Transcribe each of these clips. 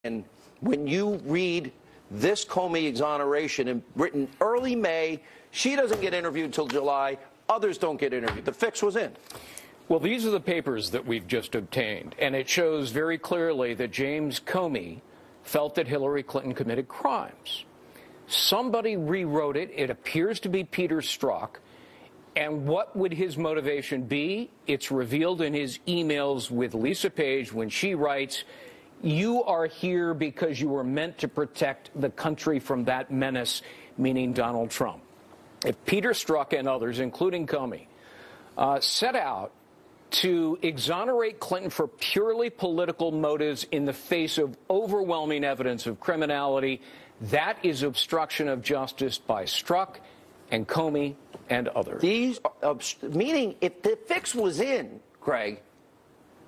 And when you read this Comey exoneration written early May, she doesn't get interviewed until July. Others don't get interviewed. The fix was in. Well, these are the papers that we've just obtained, and it shows very clearly that James Comey felt that Hillary Clinton committed crimes. Somebody rewrote it. It appears to be Peter Strzok. And what would his motivation be? It's revealed in his emails with Lisa Page when she writes, "You are here because you were meant to protect the country from that menace," meaning Donald Trump. If Peter Strzok and others, including Comey, set out to exonerate Clinton for purely political motives in the face of overwhelming evidence of criminality, that is obstruction of justice by Strzok and Comey and others. Meaning, if the fix was in, Greg,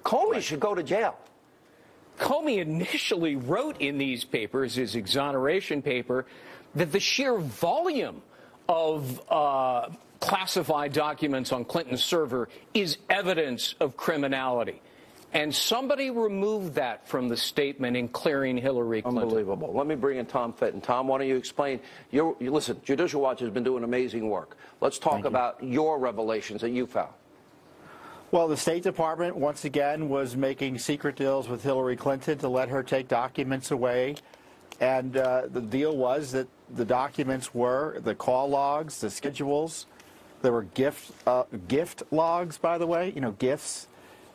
Comey should go to jail. Comey initially wrote in these papers, his exoneration paper, that the sheer volume of classified documents on Clinton's server is evidence of criminality. And somebody removed that from the statement in clearing Hillary Clinton. Unbelievable. Let me bring in Tom Fitton. Tom, why don't you explain? Listen, Judicial Watch has been doing amazing work. Let's talk about your revelations that you found. Well, the State Department, once again, was making secret deals with Hillary Clinton to let her take documents away. And the deal was that the documents were the call logs, the schedules. There were gift logs, by the way, gifts.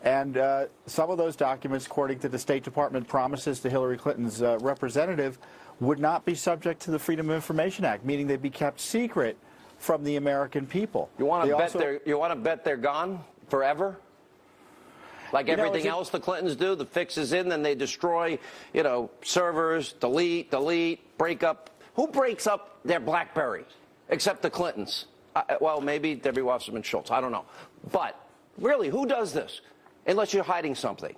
And some of those documents, according to the State Department promises to Hillary Clinton's representative, would not be subject to the Freedom of Information Act, meaning they'd be kept secret from the American people. You want to bet they're gone forever? Like everything else the Clintons do, the fix is in, then they destroy, servers, delete, break up. Who breaks up their BlackBerry except the Clintons? Well, maybe Debbie Wasserman Schultz. I don't know. But really, who does this? Unless you're hiding something.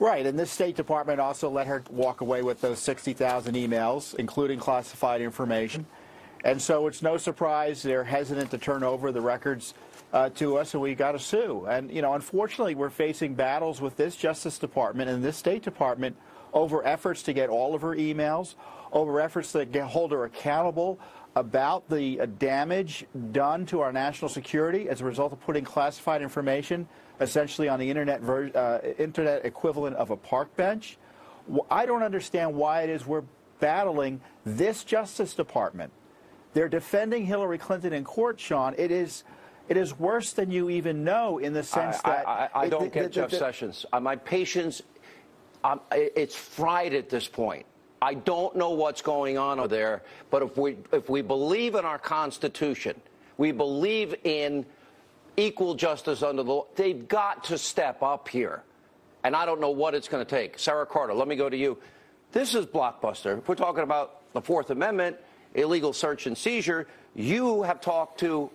Right, and this State Department also let her walk away with those 60,000 emails, including classified information. And so it's no surprise they're hesitant to turn over the records to us, and we got to sue. And, unfortunately, we're facing battles with this Justice Department and this State Department over efforts to get all of her emails, over efforts to hold her accountable about the damage done to our national security as a result of putting classified information essentially on the internet equivalent of a park bench. I don't understand why it is we're battling this Justice Department. They're defending Hillary Clinton in court, Sean. It is worse than you even know, in the sense that I don't get Jeff Sessions. My patience, it's fried at this point. I don't know what's going on over there, but if we believe in our Constitution, we believe in equal justice under the law, they've got to step up here. And I don't know what it's going to take. Sarah Carter, let me go to you. This is blockbuster. If we're talking about the Fourth Amendment, illegal search and seizure, you have talked to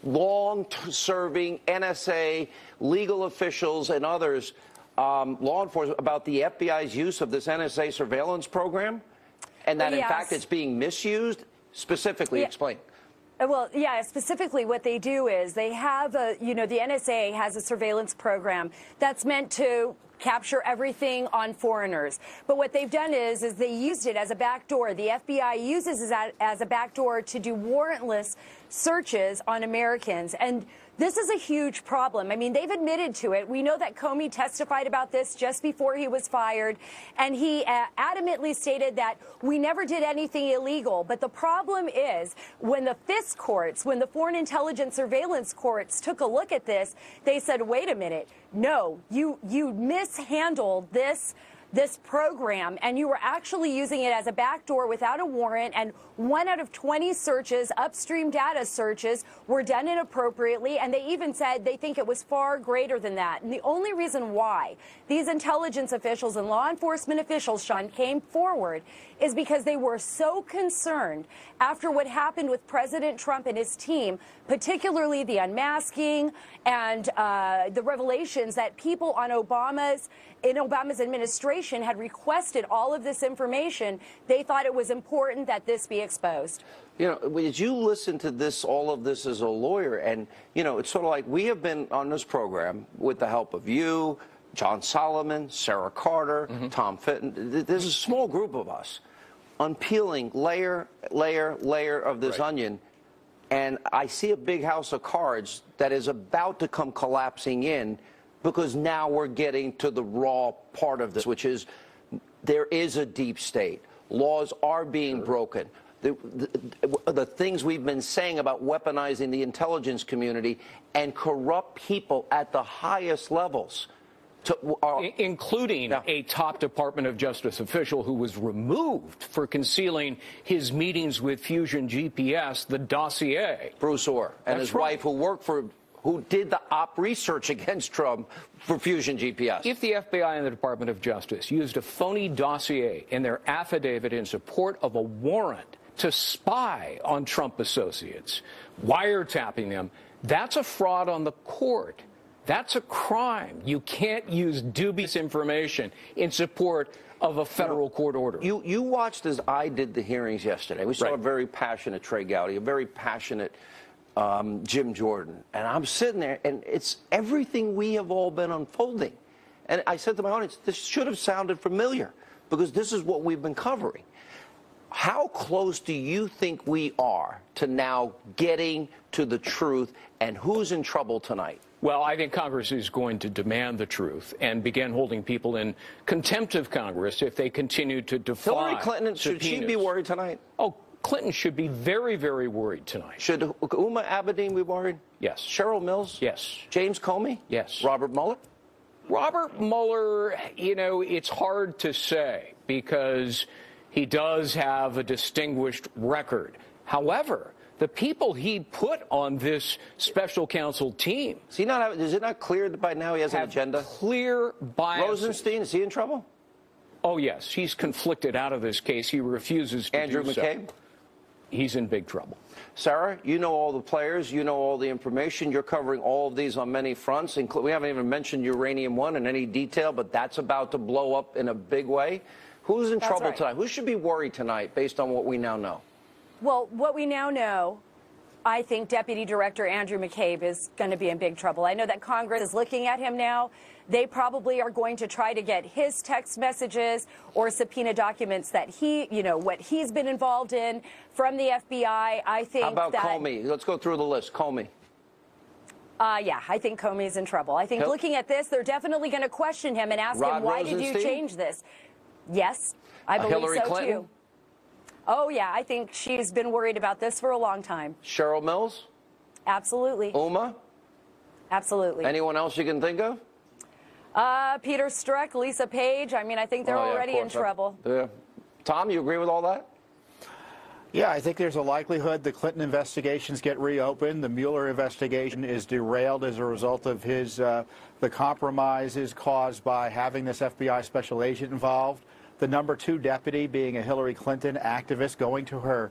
long-serving NSA legal officials and others, law enforcement, about the FBI's use of this NSA surveillance program, and that, in fact, it's being misused. Specifically, explain. Well, yeah, specifically what they do is they have the NSA has a surveillance program that's meant to capture everything on foreigners. But what they've done is they used it as a backdoor. The FBI uses it as a backdoor to do warrantless searches on Americans. And this is a huge problem. I mean, they've admitted to it. We know that Comey testified about this just before he was fired, and he adamantly stated that we never did anything illegal. But the problem is, when the FIS courts, when the Foreign Intelligence Surveillance courts took a look at this, they said, wait a minute, no, you mishandled this program, and you were actually using it as a backdoor without a warrant, and 1 out of 20 searches, upstream data searches, were done inappropriately, and they even said they think it was far greater than that. And the only reason why these intelligence officials and law enforcement officials, Sean, came forward is because they were so concerned after what happened with President Trump and his team, particularly the unmasking and the revelations that people on Obama's administration had requested all of this information. They thought it was important that this be exposed. As you listen to this, all of this as a lawyer, and, it's sort of like we have been on this program with the help of you, John Solomon, Sarah Carter, Tom Fitton. There's a small group of us unpeeling layer of this onion, and I see a big house of cards that is about to come collapsing in, because now we're getting to the raw part of this, which is there is a deep state. Laws are being broken. The things we've been saying about weaponizing the intelligence community and corrupt people at the highest levels. Including a top Department of Justice official who was removed for concealing his meetings with Fusion GPS, the dossier. Bruce Orr and his wife, who did the op research against Trump for Fusion GPS. If the FBI and the Department of Justice used a phony dossier in their affidavit in support of a warrant to spy on Trump associates, wiretapping them, that's a fraud on the court. That's a crime. You can't use dubious information in support of a federal court order. You watched as I did the hearings yesterday. We saw a very passionate Trey Gowdy, a very passionate Jim Jordan. And I'm sitting there, and it's everything we have all been unfolding. And I said to my audience, this should have sounded familiar, because this is what we've been covering. How close do you think we are to now getting to the truth, and who's in trouble tonight? Well, I think Congress is going to demand the truth and begin holding people in contempt of Congress if they continue to defy Hillary Clinton, should she be worried tonight? Oh, Clinton should be very, very worried tonight. Should Uma Abedin be worried? Yes. Cheryl Mills? Yes. James Comey? Yes. Robert Mueller? Robert Mueller, it's hard to say, because he does have a distinguished record. However, the people he put on this special counsel team. Is it not clear that by now he has an agenda? Clear bias. Rosenstein, is he in trouble? Oh, yes. He's conflicted out of this case. He refuses to Andrew do so. McCabe? He's in big trouble. Sarah, you know all the players. You know all the information. You're covering all of these on many fronts. We haven't even mentioned Uranium One in any detail, but that's about to blow up in a big way. Who's in trouble tonight? Who should be worried tonight based on what we now know? Well, what we now know, I think Deputy Director Andrew McCabe is going to be in big trouble. I know that Congress is looking at him now. They probably are going to try to get his text messages or subpoena documents that what he's been involved in from the FBI. I think. How about Comey? Let's go through the list. Comey. Yeah, I think Comey's in trouble. I think looking at this, they're definitely going to question him and ask him, why did you change this? Yes, I believe Hillary so Clinton? too. Oh, yeah, I think she's been worried about this for a long time. Cheryl Mills? Absolutely. Uma? Absolutely. Anyone else you can think of? Peter Strzok, Lisa Page. I mean, I think they're already in trouble. Yeah. Tom, you agree with all that? Yeah, I think there's a likelihood the Clinton investigations get reopened. The Mueller investigation is derailed as a result of the compromises caused by having this FBI special agent involved. The number 2 deputy being a Hillary Clinton activist going to her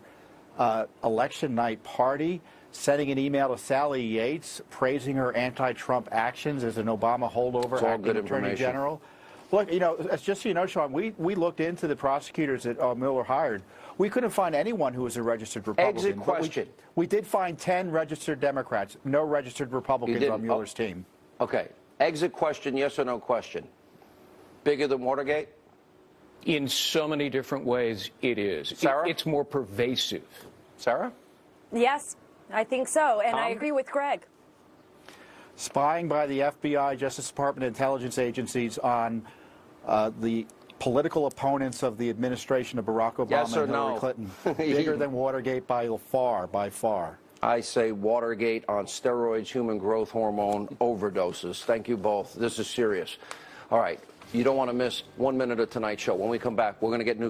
election night party, sending an email to Sally Yates praising her anti-Trump actions as an Obama holdover acting Attorney General. Look, just so you know, Sean, we looked into the prosecutors that Mueller hired. We couldn't find anyone who was a registered Republican. Exit question. We did find 10 registered Democrats, no registered Republicans on Mueller's team. Okay. Exit question, yes or no question. Bigger than Watergate? In so many different ways, it is. Sarah? It's more pervasive. Sarah? Yes, I think so. And I agree with Greg. Spying by the FBI, Justice Department, intelligence agencies on the political opponents of the administration of Barack Obama and Hillary Clinton. Bigger than Watergate by far. I say Watergate on steroids, human growth hormone overdoses. Thank you both. This is serious. All right. You don't want to miss 1 minute of tonight's show. When we come back, we're going to get new